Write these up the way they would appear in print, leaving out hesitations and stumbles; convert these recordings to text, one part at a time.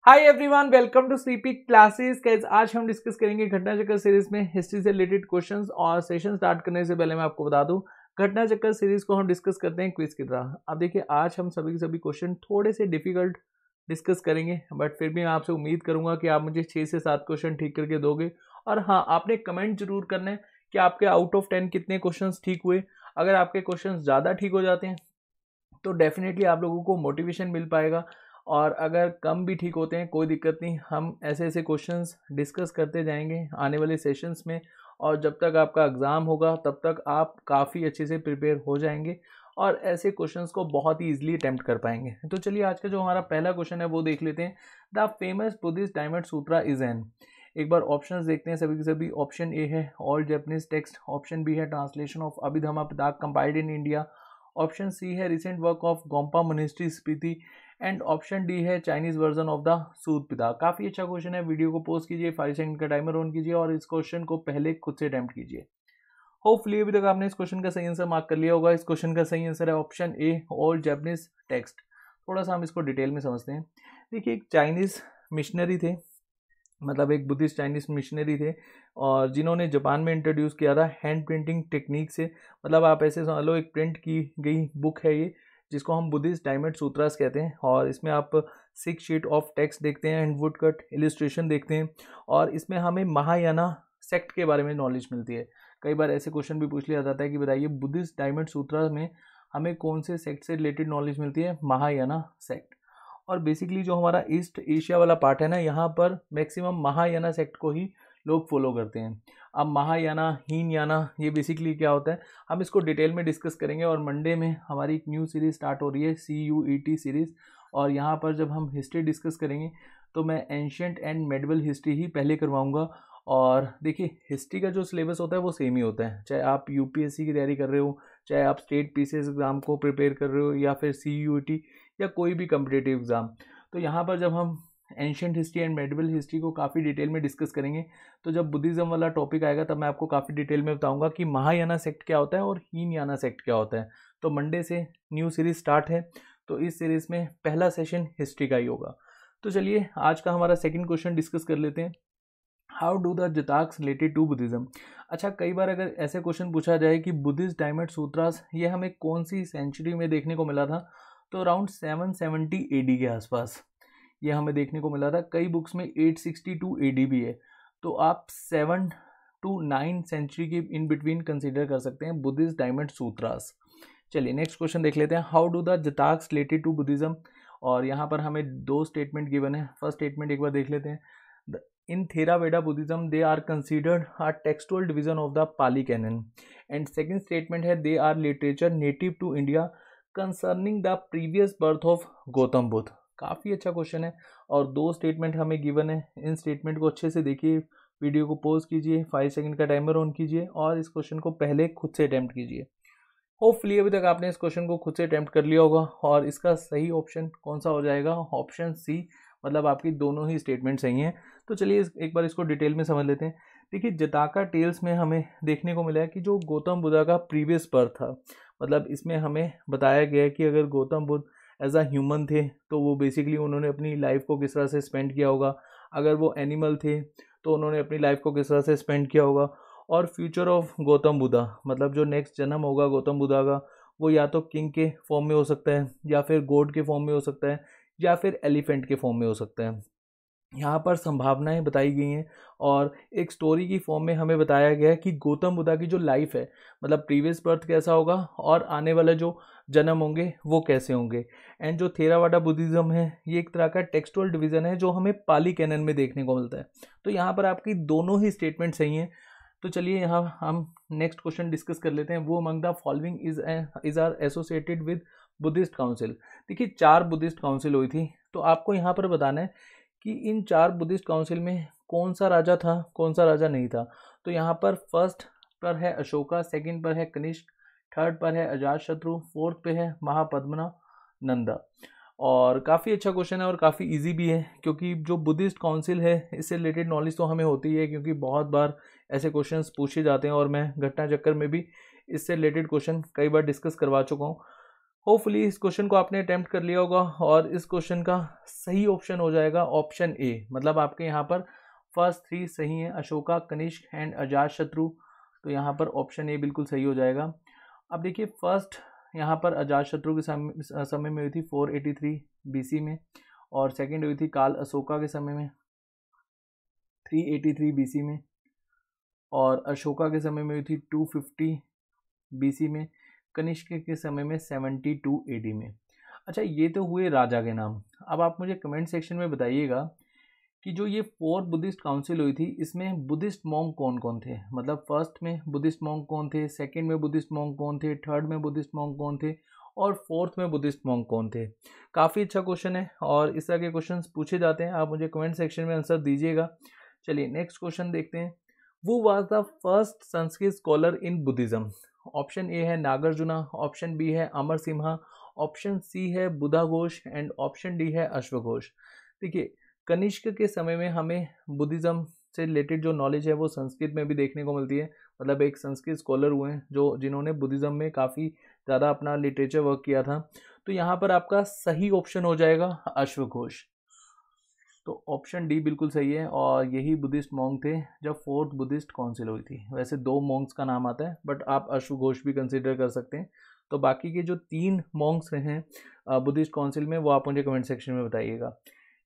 Hi everyone, welcome to CP classes. Guys, आज हम discuss करेंगे घटना चक्कर सीरीज में हिस्ट्री से रिलेटेड क्वेश्चंस। और सेशन स्टार्ट करने से पहले मैं आपको बता दूं, घटना चक्कर सीरीज को हम डिस्कस करते हैं क्विज की तरह। अब देखिए, आज हम सभी के सभी क्वेश्चन थोड़े से डिफिकल्ट डिस्कस करेंगे, बट फिर भी मैं आपसे उम्मीद करूंगा कि आप मुझे 6 से 7 क्वेश्चन ठीक करके दोगे। और हाँ, आपने कमेंट जरूर करना है कि आपके आउट ऑफ 10 कितने क्वेश्चन ठीक हुए। अगर आपके क्वेश्चन ज़्यादा ठीक हो जाते हैं तो डेफिनेटली आप लोगों को मोटिवेशन मिल पाएगा। और अगर कम भी ठीक होते हैं, कोई दिक्कत नहीं, हम ऐसे ऐसे क्वेश्चंस डिस्कस करते जाएंगे आने वाले सेशंस में। और जब तक आपका एग्ज़ाम होगा तब तक आप काफ़ी अच्छे से प्रिपेयर हो जाएंगे और ऐसे क्वेश्चंस को बहुत ही ईजिली अटेम्प्ट कर पाएंगे। तो चलिए, आज का जो हमारा पहला क्वेश्चन है वो देख लेते हैं। The famous Buddhist diamond Sutra is an. एक बार ऑप्शंस देखते हैं सभी के सभी। ऑप्शन ए है all Japanese text, option B है translation of Abhidhamma Pitaka compiled in India, option C है recent work of Gompa monastery Spiti, and option D है Chinese version of the Sutta Pitaka. काफी अच्छा क्वेश्चन है। वीडियो को पॉज कीजिए, 5 सेकंड का टाइमर ऑन कीजिए और इस क्वेश्चन को पहले खुद से अटेम्प्ट कीजिए। होपफुली अभी तक आपने इस क्वेश्चन का सही आंसर मार्क कर लिया होगा। इस क्वेश्चन का सही आंसर है option A all Japanese text. थोड़ा सा हम इसको डिटेल में समझते हैं। देखिए, एक चाइनीज मिशनरी थे, मतलब एक बुद्धिस्ट चाइनीज मिशनरी थे, और जिन्होंने जापान में इंट्रोड्यूस किया था हैंड प्रिंटिंग टेक्निक से। मतलब आप ऐसे समझ लो, एक प्रिंट की गई बुक है ये, जिसको हम बुद्धिस्ट डायमंड सूत्रास कहते हैं। और इसमें आप 6 शीट ऑफ टेक्स्ट देखते हैं एंड वुड कट इलिस्ट्रेशन देखते हैं। और इसमें हमें महायाना सेक्ट के बारे में नॉलेज मिलती है। कई बार ऐसे क्वेश्चन भी पूछ लिया जाता है कि बताइए बुद्धिस्ट डायमंड सूत्रा में हमें कौन से सेक्ट से रिलेटेड नॉलेज मिलती है? महायाना सेक्ट। और बेसिकली जो हमारा ईस्ट एशिया वाला पार्ट है ना, यहाँ पर मैक्सिमम महायाना सेक्ट को ही लोग फॉलो करते हैं। अब महायाना, हीनयाना, ये बेसिकली क्या होता है, हम इसको डिटेल में डिस्कस करेंगे। और मंडे में हमारी एक न्यू सीरीज स्टार्ट हो रही है, CUET सीरीज़। और यहाँ पर जब हम हिस्ट्री डिस्कस करेंगे तो मैं एंशियंट एंड मेडिवल हिस्ट्री ही पहले करवाऊँगा। और देखिए, हिस्ट्री का जो सिलेबस होता है वो सेम ही होता है, चाहे आप UPSC की तैयारी कर रहे हो, चाहे आप स्टेट PCS एग्ज़ाम को प्रिपेयर कर रहे हो, या फिर CUET या कोई भी कम्पिटेटिव एग्ज़ाम। तो यहाँ पर जब हम ancient history and medieval history को काफ़ी डिटेल में डिस्कस करेंगे, तो जब बुद्धिज़्म वाला टॉपिक आएगा तब मैं आपको काफ़ी डिटेल में बताऊंगा कि महायाना सेक्ट क्या होता है और हीनयाना सेक्ट क्या होता है। तो मंडे से न्यू सीरीज़ स्टार्ट है, तो इस सीरीज़ में पहला सेशन हिस्ट्री का ही होगा। तो चलिए, आज का हमारा सेकेंड क्वेश्चन डिस्कस कर लेते हैं। How do the Jatakas related to Buddhism. अच्छा, कई बार अगर ऐसे क्वेश्चन पूछा जाए कि बुद्धिस्ट डायमंड सूत्रास ये हमें कौन सी सेंचुरी में देखने को मिला था, तो अराउंड 770 AD के आसपास ये हमें देखने को मिला था। कई बुक्स में 862 AD भी है। तो आप 7 to 9 सेंचुरी के इन बिटवीन कंसिडर कर सकते हैं बुद्धिस्ट डायमंड सूत्रास। चलिए, नेक्स्ट क्वेश्चन देख लेते हैं। How do the Jatakas related to Buddhism. और यहाँ पर हमें 2 स्टेटमेंट गिवन है। फर्स्ट स्टेटमेंट एक बार देख लेते हैं। In Theravada Buddhism, they are considered a textual division of the Pali Canon. And second statement है, they are literature native to India concerning the previous birth of Gautam Buddha. काफ़ी अच्छा question है। और 2 स्टेटमेंट हमें गिवन है। इन स्टेटमेंट को अच्छे से देखिए, वीडियो को पॉज कीजिए, 5 सेकंड का टाइमर ऑन कीजिए और इस क्वेश्चन को पहले खुद से अटैम्प्ट कीजिए। होपफुली अभी तक आपने इस क्वेश्चन को खुद से अटैम्प्ट कर लिया होगा। और इसका सही ऑप्शन कौन सा हो जाएगा? ऑप्शन सी, मतलब आपकी दोनों ही स्टेटमेंट सही हैं। तो चलिए, एक बार इसको डिटेल में समझ लेते हैं। देखिए, जताका टेल्स में हमें देखने को मिला है कि जो गौतम बुद्ध का प्रीवियस बर्थ था, मतलब इसमें हमें बताया गया है कि अगर Gautam Buddha as a human थे तो वो बेसिकली उन्होंने अपनी लाइफ को किस तरह से स्पेंड किया होगा। अगर वो एनिमल थे तो उन्होंने अपनी लाइफ को किस तरह से स्पेंड किया होगा। और फ्यूचर ऑफ गौतम बुद्धा, मतलब जो नेक्स्ट जन्म होगा गौतम बुद्धा का, वो या तो किंग के फॉर्म में हो सकता है, या फिर गॉड के फॉर्म में हो सकता है, या फिर एलिफेंट के फॉर्म में हो सकता है। यहाँ पर संभावनाएं बताई गई हैं। और एक स्टोरी की फॉर्म में हमें बताया गया है कि गौतम बुद्धा की जो लाइफ है, मतलब प्रीवियस बर्थ कैसा होगा और आने वाले जो जन्म होंगे वो कैसे होंगे। एंड जो थेरावाडा बुद्धिज़्म है, ये एक तरह का टेक्सुअल डिवीज़न है जो हमें पाली कैनन में देखने को मिलता है। तो यहाँ पर आपकी दोनों ही स्टेटमेंट सही हैं। तो चलिए, यहाँ हम नेक्स्ट क्वेश्चन डिस्कस कर लेते हैं। वो among the following is are associated with Buddhist council. देखिए, 4 बुद्धिस्ट काउंसिल हुई थी, तो आपको यहाँ पर बताना है कि इन 4 बुद्धिस्ट काउंसिल में कौन सा राजा था, कौन सा राजा नहीं था। तो यहाँ पर फर्स्ट पर है अशोका, सेकंड पर है कनिष्क, थर्ड पर है अजातशत्रु, फोर्थ पे है महापद्मना नंदा। और काफ़ी अच्छा क्वेश्चन है और काफ़ी इजी भी है, क्योंकि जो बुद्धिस्ट काउंसिल है इससे रिलेटेड नॉलेज तो हमें होती है, क्योंकि बहुत बार ऐसे क्वेश्चंस पूछे जाते हैं और मैं घटना चक्कर में भी इससे रिलेटेड क्वेश्चन कई बार डिस्कस करवा चुका हूँ। होपफुली इस क्वेश्चन को आपने अटेम्प्ट कर लिया होगा और इस क्वेश्चन का सही ऑप्शन हो जाएगा ऑप्शन ए। मतलब आपके यहाँ पर फर्स्ट 3 सही हैं, अशोका, कनिष्क एंड अजातशत्रु। तो यहाँ पर ऑप्शन ए बिल्कुल सही हो जाएगा। अब देखिए फर्स्ट यहाँ पर अजातशत्रु के समय में हुई थी 483 BC में, और सेकंड हुई थी काल अशोका के समय में 383 BC में, और अशोका के समय में हुई थी 250 BC में, कनिष्क के समय में 72 AD में। अच्छा, ये तो हुए राजा के नाम। अब आप मुझे कमेंट सेक्शन में बताइएगा कि जो ये 4 बुद्धिस्ट काउंसिल हुई थी इसमें बुद्धिस्ट मॉन्क कौन कौन थे। मतलब फर्स्ट में बुद्धिस्ट मॉन्क कौन थे, सेकंड में बुद्धिस्ट मॉन्क कौन थे, थर्ड में बुद्धिस्ट मॉन्क कौन थे, और फोर्थ में बुद्धिस्ट मॉन्क कौन थे। काफ़ी अच्छा क्वेश्चन है और इस तरह के क्वेश्चन पूछे जाते हैं। आप मुझे कमेंट सेक्शन में आंसर दीजिएगा। चलिए नेक्स्ट क्वेश्चन देखते हैं। वो was the first Sanskrit scholar in Buddhism. Option A है नागार्जुना, ऑप्शन बी है अमर सिम्हा, ऑप्शन सी है बुधा घोष एंड ऑप्शन डी है अश्वघोष। देखिए कनिष्क के समय में हमें बुद्धिज्म से रिलेटेड जो नॉलेज है वो संस्कृत में भी देखने को मिलती है। मतलब एक संस्कृत स्कॉलर हुए हैं जिन्होंने बुद्धिज्म में काफ़ी ज़्यादा अपना लिटरेचर वर्क किया था। तो यहाँ पर आपका सही ऑप्शन हो जाएगा अश्वघोष। तो ऑप्शन डी बिल्कुल सही है और यही बुद्धिस्ट मॉन्क थे जब 4th बुद्धिस्ट काउंसिल हुई थी। वैसे 2 मॉन्क्स का नाम आता है बट आप अश्वघोष भी कंसिडर कर सकते हैं। तो बाकी के जो 3 मॉन्क्स हैं बुद्धिस्ट काउंसिल में वो आप मुझे कमेंट सेक्शन में बताइएगा।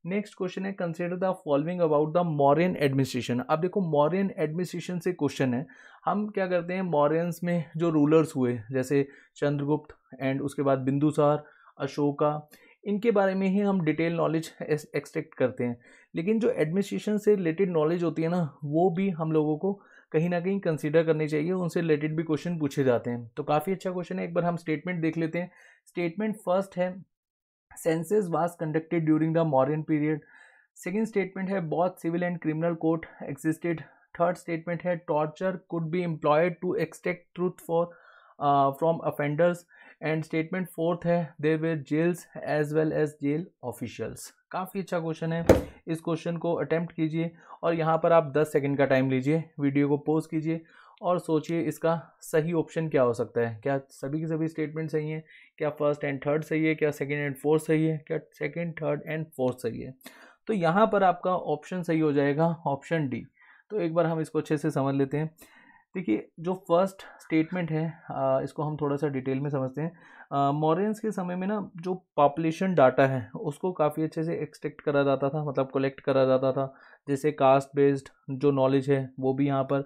नेक्स्ट क्वेश्चन है consider the following about the Mauryan administration. अब देखो मौर्यन एडमिनिस्ट्रेशन से क्वेश्चन है। हम क्या करते हैं मौर्यंस में जो रूलर्स हुए जैसे चंद्रगुप्त एंड उसके बाद बिंदुसार, अशोका, इनके बारे में ही हम डिटेल नॉलेज एक्सट्रैक्ट करते हैं। लेकिन जो एडमिनिस्ट्रेशन से रिलेटेड नॉलेज होती है ना वो भी हम लोगों को कहीं ना कहीं कंसीडर करनी चाहिए। उनसे रिलेटेड भी क्वेश्चन पूछे जाते हैं। तो काफ़ी अच्छा क्वेश्चन है। एक बार हम स्टेटमेंट देख लेते हैं। स्टेटमेंट फर्स्ट है census was conducted during the Mauryan period. Second statement है both civil and criminal court existed. Third statement है torture could be employed to extract truth from offenders. And statement fourth है there were jails as well as jail officials. काफ़ी अच्छा question है। इस question को attempt कीजिए और यहाँ पर आप 10 सेकंड का टाइम लीजिए, वीडियो को पॉज कीजिए और सोचिए इसका सही ऑप्शन क्या हो सकता है। क्या सभी के सभी स्टेटमेंट सही हैं? क्या फर्स्ट एंड थर्ड सही है? क्या सेकंड एंड फोर्थ सही है? क्या सेकंड, थर्ड एंड फोर्थ सही है? तो यहाँ पर आपका ऑप्शन सही हो जाएगा ऑप्शन डी। तो एक बार हम इसको अच्छे से समझ लेते हैं। देखिए जो फर्स्ट स्टेटमेंट है इसको हम थोड़ा सा डिटेल में समझते हैं। मौर्यंस के समय में ना जो पॉपुलेशन डाटा है उसको काफ़ी अच्छे से एक्सट्रैक्ट करा जाता था, मतलब कलेक्ट करा जाता था। जैसे कास्ट बेस्ड जो नॉलेज है वो भी यहाँ पर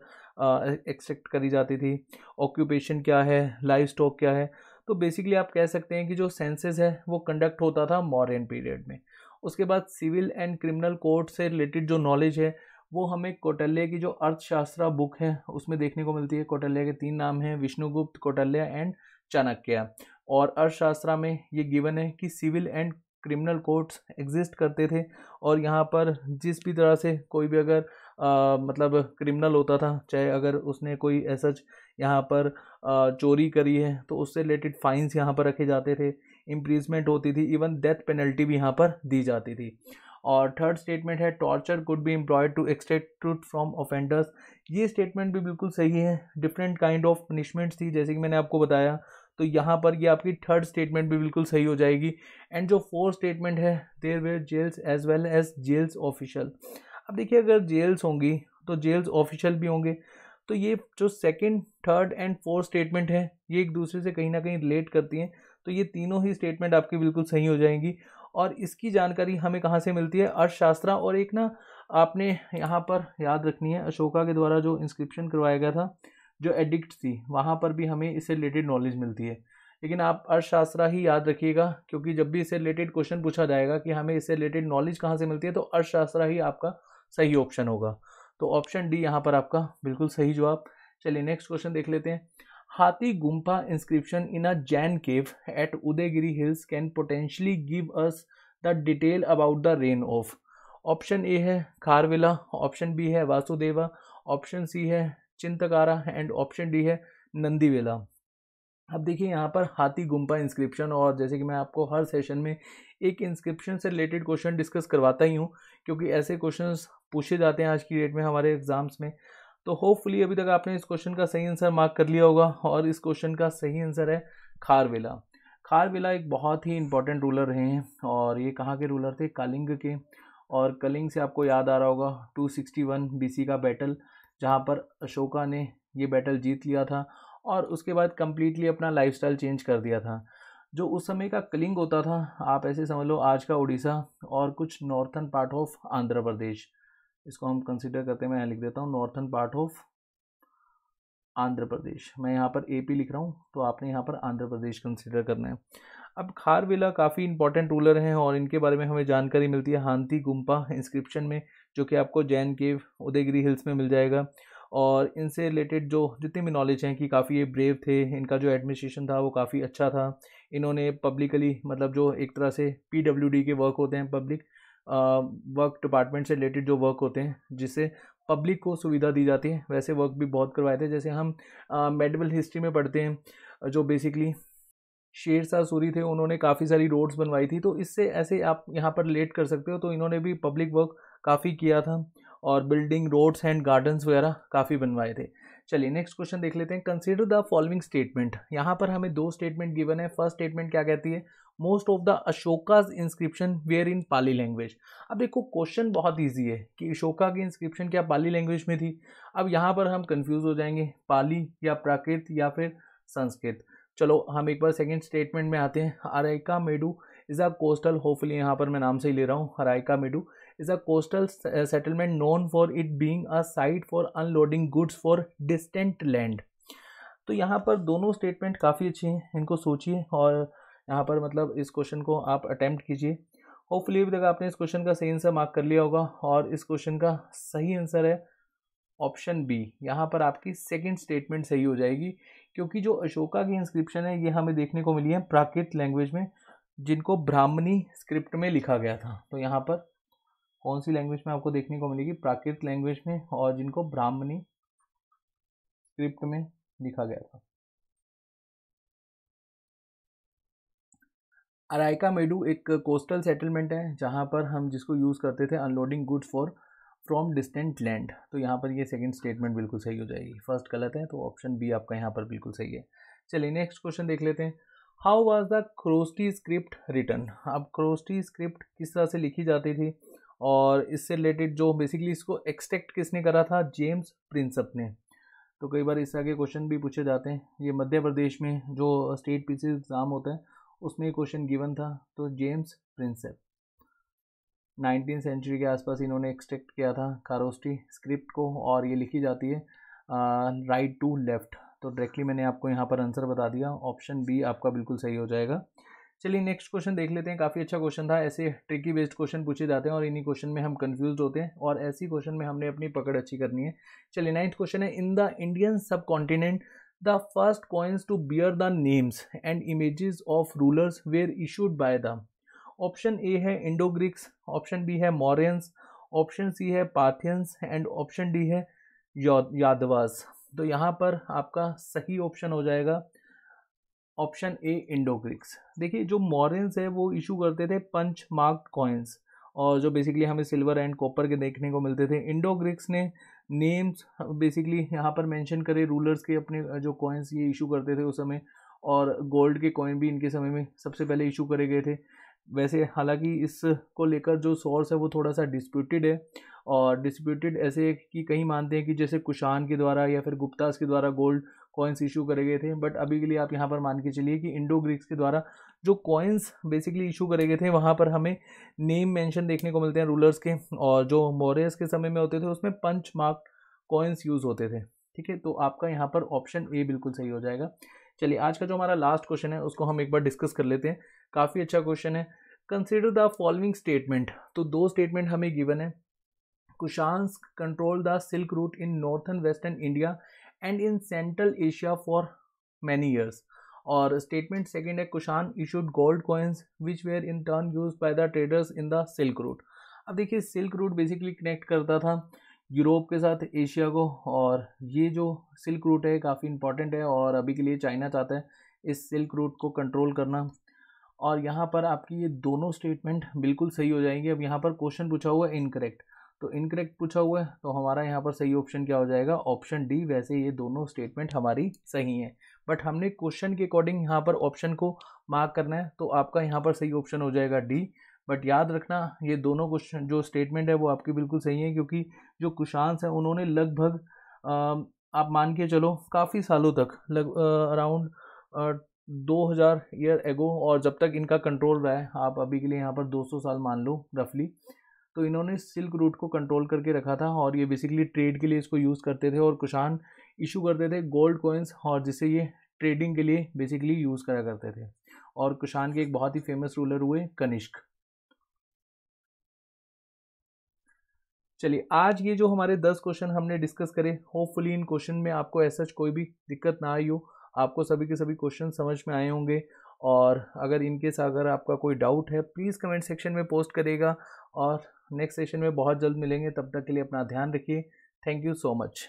एक्सट्रैक्ट करी जाती थी। ऑक्यूपेशन क्या है, लाइफ स्टॉक क्या है। तो बेसिकली आप कह सकते हैं कि जो सेंसस है वो कंडक्ट होता था मौर्यन पीरियड में। उसके बाद सिविल एंड क्रिमिनल कोर्ट से रिलेटेड जो नॉलेज है वो हमें कौटिल्य की जो अर्थशास्त्र बुक है उसमें देखने को मिलती है। कौटिल्य के 3 नाम हैं, विष्णुगुप्त, कौटिल्य एंड चाणक्य। और अर्थशास्त्र में ये गिवन है कि civil and criminal courts exist करते थे और यहाँ पर जिस भी तरह से कोई भी अगर मतलब क्रिमिनल होता था, चाहे अगर उसने कोई ऐसा यहाँ पर चोरी करी है तो उससे रिलेटेड फाइन्स यहाँ पर रखे जाते थे, इम्प्रीजमेंट होती थी, इवन डेथ पेनल्टी भी यहाँ पर दी जाती थी। और थर्ड स्टेटमेंट है torture could be employed to extract truth from offenders. ये स्टेटमेंट भी बिल्कुल सही है। डिफरेंट काइंड ऑफ पनिशमेंट्स थी जैसे कि मैंने आपको बताया। तो यहाँ पर ये आपकी थर्ड स्टेटमेंट भी बिल्कुल सही हो जाएगी। एंड जो फोर्थ स्टेटमेंट है there were jails as well as jails official. अब देखिए अगर जेल्स होंगी तो जेल्स ऑफिशियल भी होंगे। तो ये जो second, third and fourth statement है ये एक दूसरे से कहीं ना कहीं रिलेट करती हैं। तो ये तीनों ही स्टेटमेंट आपकी बिल्कुल सही हो जाएंगी। और इसकी जानकारी हमें कहाँ से मिलती है? अर्थशास्त्र। और एक ना आपने यहाँ पर याद रखनी है अशोका के द्वारा जो इंस्क्रिप्शन करवाया गया था, जो एडिक्ट थी, वहाँ पर भी हमें इससे रिलेटेड नॉलेज मिलती है। लेकिन आप अर्थशास्त्र ही याद रखिएगा क्योंकि जब भी इससे रिलेटेड क्वेश्चन पूछा जाएगा कि हमें इससे रिलेटेड नॉलेज कहाँ से मिलती है तो अर्थशास्त्र ही आपका सही ऑप्शन होगा। तो ऑप्शन डी यहाँ पर आपका बिल्कुल सही जवाब। चलिए नेक्स्ट क्वेश्चन देख लेते हैं। Hathi Gumpha inscription in a Jain cave at Udayagiri hills can potentially give us the detail about the reign of. Option A है खारवेला, ऑप्शन बी है वासुदेवा, ऑप्शन सी है चिंतकारा एंड ऑप्शन डी है नंदीवेला। अब देखिए यहाँ पर हाथी गुम्फा इंस्क्रिप्शन, और जैसे कि मैं आपको हर सेशन में एक इंस्क्रिप्शन से रिलेटेड क्वेश्चन डिस्कस करवाता ही हूँ क्योंकि ऐसे क्वेश्चंस पूछे जाते हैं आज की डेट में हमारे एग्जाम्स में। तो होपफुली अभी तक आपने इस क्वेश्चन का सही आंसर मार्क कर लिया होगा और इस क्वेश्चन का सही आंसर है खारवेला। खारवेला एक बहुत ही इंपॉर्टेंट रूलर रहे हैं और ये कहाँ के रूलर थे, कलिंग के। और कलिंग से आपको याद आ रहा होगा 261 BC का बैटल, जहाँ पर अशोका ने ये बैटल जीत लिया था और उसके बाद कम्प्लीटली अपना लाइफस्टाइल चेंज कर दिया था। जो उस समय का कलिंग होता था, आप ऐसे समझ लो आज का उड़ीसा और कुछ northern part of Andhra Pradesh, इसको हम कंसिडर करते हैं। मैं यहाँ लिख देता हूँ northern part of Andhra Pradesh. मैं यहाँ पर AP लिख रहा हूँ, तो आपने यहाँ पर आंध्र प्रदेश कंसिडर करना है। अब खारवेला काफ़ी इंपॉर्टेंट रूलर हैं और इनके बारे में हमें जानकारी मिलती है हांती गुम्पा इंस्क्रिप्शन में, जो कि आपको जैन केव उदयगिरी हिल्स में मिल जाएगा। और इनसे रिलेटेड जो जितनी भी नॉलेज हैं कि काफ़ी ये ब्रेव थे, इनका जो एडमिनिस्ट्रेशन था वो काफ़ी अच्छा था। इन्होंने पब्लिकली मतलब जो एक तरह से PWD के वर्क होते हैं, पब्लिक वर्क डिपार्टमेंट से रिलेटेड जो वर्क होते हैं जिससे पब्लिक को सुविधा दी जाती है, वैसे वर्क भी बहुत करवाए थे। जैसे हम मेडिवल हिस्ट्री में पढ़ते हैं, जो बेसिकली शेरशाह सूरी थे, उन्होंने काफ़ी सारी रोड्स बनवाई थी, तो इससे ऐसे आप यहाँ पर रिलेट कर सकते हो। तो इन्होंने भी पब्लिक वर्क काफ़ी किया था और बिल्डिंग, रोड्स एंड गार्डन्स वगैरह काफ़ी बनवाए थे। चलिए नेक्स्ट क्वेश्चन देख लेते हैं। Consider the following statement. यहाँ पर हमें 2 स्टेटमेंट गिवन है। फर्स्ट स्टेटमेंट क्या कहती है, most of the Ashoka's inscription were in Pali language. अब देखो क्वेश्चन बहुत ईजी है कि अशोका की इंस्क्रिप्शन क्या पाली लैंग्वेज में थी। अब यहाँ पर हम कंफ्यूज हो जाएंगे, पाली या प्राकृत या फिर संस्कृत। चलो हम एक बार सेकंड स्टेटमेंट में आते हैं। Arikamedu is a coastal, hopefully यहाँ पर मैं नाम से ही ले रहा हूँ, Arikamedu is a coastal settlement known for it being a site for unloading goods for distant land. तो यहाँ पर दोनों स्टेटमेंट काफ़ी अच्छी हैं, इनको सोचिए और यहाँ पर मतलब इस क्वेश्चन को आप अटैम्प्ट कीजिए। होपफुली अभी तक आपने इस क्वेश्चन का सही आंसर मार्क कर लिया होगा और इस क्वेश्चन का सही आंसर है ऑप्शन बी। यहाँ पर आपकी सेकंड स्टेटमेंट सही हो जाएगी, क्योंकि जो अशोका की इंस्क्रिप्शन है ये हमें देखने को मिली है प्राकृत लैंग्वेज में, जिनको ब्राह्मणी स्क्रिप्ट में लिखा गया था। तो यहाँ पर कौन सी लैंग्वेज में आपको देखने को मिलेगी, प्राकृत लैंग्वेज में, और जिनको ब्राह्मणी स्क्रिप्ट में लिखा गया था। अराइका मेडू एक कोस्टल सेटलमेंट है जहाँ पर हम जिसको यूज़ करते थे unloading goods for from distant land. तो यहाँ पर ये सेकंड स्टेटमेंट बिल्कुल सही हो जाएगी, फर्स्ट गलत है, तो ऑप्शन बी आपका यहाँ पर बिल्कुल सही है। चलिए नेक्स्ट क्वेश्चन देख लेते हैं। How was the Kharosthi script written. अब क्रोस्टी स्क्रिप्ट किस तरह से लिखी जाती थी और इससे रिलेटेड जो बेसिकली इसको एक्सट्रैक्ट किसने करा था, जेम्स प्रिंसप ने। तो कई बार इस तरह के क्वेश्चन भी पूछे जाते हैं। ये मध्य प्रदेश में जो स्टेट पीसी एग्ज़ाम होता है उसमें क्वेश्चन गिवन था। तो जेम्स प्रिंसेप 19वीं सेंचुरी के आसपास इन्होंने एक्सट्रैक्ट किया था खारोस्टी स्क्रिप्ट को, और ये लिखी जाती है राइट टू लेफ्ट। तो डायरेक्टली मैंने आपको यहाँ पर आंसर बता दिया, ऑप्शन बी आपका बिल्कुल सही हो जाएगा। चलिए नेक्स्ट क्वेश्चन देख लेते हैं। काफ़ी अच्छा क्वेश्चन था। ऐसे ट्रिकी बेस्ड क्वेश्चन पूछे जाते हैं और इन्हीं क्वेश्चन में हम कंफ्यूज होते हैं और ऐसी क्वेश्चन में हमने अपनी पकड़ अच्छी करनी है। चलिए 9th क्वेश्चन है। In the Indian subcontinent the first coins to bear the names and images of rulers were issued by the. Option A है इंडो ग्रीक्स, ऑप्शन बी है मौर्यंस, ऑप्शन सी है पार्थियंस एंड ऑप्शन डी है यादवास। तो यहाँ पर आपका सही option हो जाएगा ऑप्शन ए इंडो ग्रीक्स। देखिए जो मॉरियंस है वो इशू करते थे पंच मार्क्ड कॉइन्स, और जो बेसिकली हमें सिल्वर एंड कॉपर के देखने को मिलते थे। इंडो ग्रीक्स ने नेम्स बेसिकली यहाँ पर मेंशन करे रूलर्स के, अपने जो कॉइन्स ये इशू करते थे उस समय, और गोल्ड के कॉइन भी इनके समय में सबसे पहले इशू करे गए थे। वैसे हालांकि इसको लेकर जो सोर्स है वो थोड़ा सा डिस्प्यूटेड है, और डिस्प्यूटेड ऐसे कि कहीं मानते हैं कि जैसे कुषाण के द्वारा या फिर गुप्तास के द्वारा गोल्ड कॉइन्स इशू करे गए थे, बट अभी के लिए आप यहाँ पर मान के चलिए कि इंडो ग्रीक्स के द्वारा जो कॉइन्स बेसिकली इशू करे गए थे वहाँ पर हमें नेम मेंशन देखने को मिलते हैं रूलर्स के, और जो मौर्यस के समय में होते थे उसमें पंच मार्क कॉइन्स यूज़ होते थे। ठीक है, तो आपका यहाँ पर ऑप्शन ए बिल्कुल सही हो जाएगा। चलिए आज का जो हमारा लास्ट क्वेश्चन है उसको हम एक बार डिस्कस कर लेते हैं। काफ़ी अच्छा क्वेश्चन है। Consider the following statement. तो 2 स्टेटमेंट हमें गिवन है। Kushans control the silk route in northern western India and in central Asia for many years. और स्टेटमेंट सेकेंड है Kushan issued gold coins which were in turn used by the traders in the silk route. अब देखिए silk route basically connect करता था Europe के साथ Asia को, और ये जो सिल्क रूट है काफ़ी इंपॉर्टेंट है और अभी के लिए चाइना चाहता है इस सिल्क रूट को कंट्रोल करना। और यहाँ पर आपकी ये दोनों स्टेटमेंट बिल्कुल सही हो जाएंगे। अब यहाँ पर क्वेश्चन पूछा हुआ है इनकरेक्ट, तो इनकरेक्ट पूछा हुआ है, तो हमारा यहाँ पर सही ऑप्शन क्या हो जाएगा, ऑप्शन डी। वैसे ये दोनों स्टेटमेंट हमारी सही हैं, बट हमने क्वेश्चन के अकॉर्डिंग यहाँ पर ऑप्शन को मार्क करना है, तो आपका यहाँ पर सही ऑप्शन हो जाएगा डी। बट याद रखना ये दोनों क्वेश्चन जो स्टेटमेंट है वो आपकी बिल्कुल सही है, क्योंकि जो कुशांस हैं उन्होंने लगभग आप मान के चलो काफ़ी सालों तक अराउंड 2000 ईयर एगो, और जब तक इनका कंट्रोल रहा है, आप अभी के लिए यहाँ पर 200 साल मान लो रफली, तो इन्होंने सिल्क रूट को कंट्रोल करके रखा था। और ये बेसिकली ट्रेड के लिए इसको यूज़ करते थे, और कुशान इशू करते थे गोल्ड कॉइन्स, और जिससे ये ट्रेडिंग के लिए बेसिकली यूज़ करा करते थे। और कुशान के एक बहुत ही फेमस रूलर हुए कनिष्क। चलिए, आज ये जो हमारे 10 क्वेश्चन हमने डिस्कस करे, होपफुली इन क्वेश्चन में आपको ऐसा कोई भी दिक्कत ना आई हो, आपको सभी के सभी क्वेश्चन समझ में आए होंगे। और अगर इनकेस अगर आपका कोई डाउट है, प्लीज़ कमेंट सेक्शन में पोस्ट करिएगा, और नेक्स्ट सेशन में बहुत जल्द मिलेंगे। तब तक के लिए अपना ध्यान रखिए। Thank you so much.